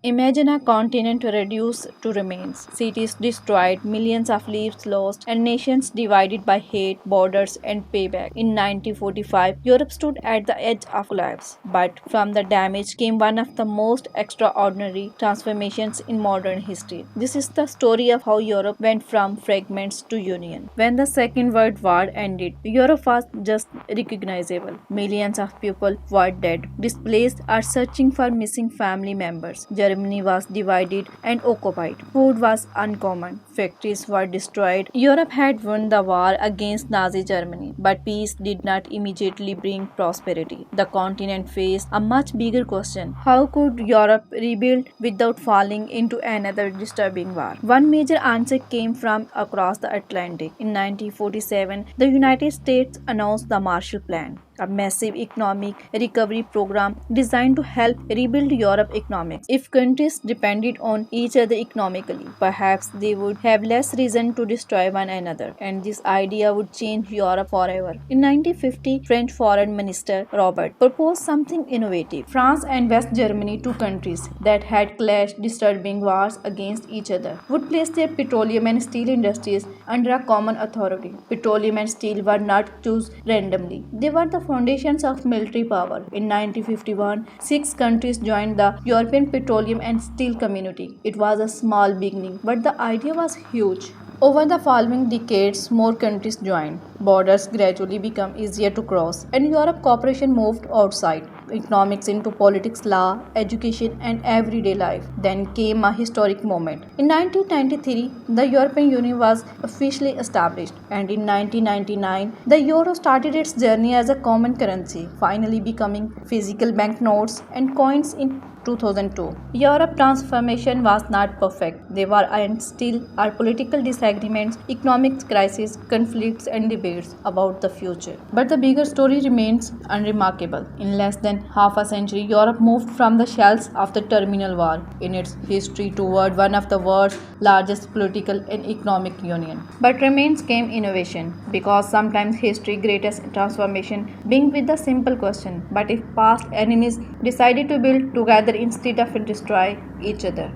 Imagine a continent reduced to remains, cities destroyed, millions of lives lost, and nations divided by hate, borders, and payback. In 1945, Europe stood at the edge of collapse. But from the damage came one of the most extraordinary transformations in modern history. This is the story of how Europe went from fragments to union. When the Second World War ended, Europe was just recognizable. Millions of people were dead, displaced, or searching for missing family members. Germany was divided and occupied. Food was uncommon. Factories were destroyed. Europe had won the war against Nazi Germany, but peace did not immediately bring prosperity. The continent faced a much bigger question. How could Europe rebuild without falling into another disturbing war? One major answer came from across the Atlantic. In 1947, the United States announced the Marshall Plan, a massive economic recovery program designed to help rebuild Europe's economics. If countries depended on each other economically, perhaps they would have less reason to destroy one another, and this idea would change Europe forever. In 1950, French Foreign Minister Robert proposed something innovative. France and West Germany, two countries that had clashed disturbing wars against each other, would place their petroleum and steel industries under a common authority. Petroleum and steel were not chosen randomly. They were the foundations of military power. In 1951, 6 countries joined the European Petroleum and Steel Community. It was a small beginning, but the idea was huge. Over the following decades, more countries joined. Borders gradually became easier to cross, and Europe cooperation moved outside economics into politics, law, education, and everyday life. Then came a historic moment. In 1993, the European Union was officially established, and in 1999, the euro started its journey as a common currency, finally becoming physical banknotes and coins in 2002. Europe transformation was not perfect. There were and still are political disagreements, economic crises, conflicts, and debates about the future. But the bigger story remains unremarkable. In less than half a century, Europe moved from the shells of the terminal war in its history toward one of the world's largest political and economic union. But remains came innovation, because sometimes history's greatest transformation begins with the simple question: but if past enemies decided to build together instead of destroy each other?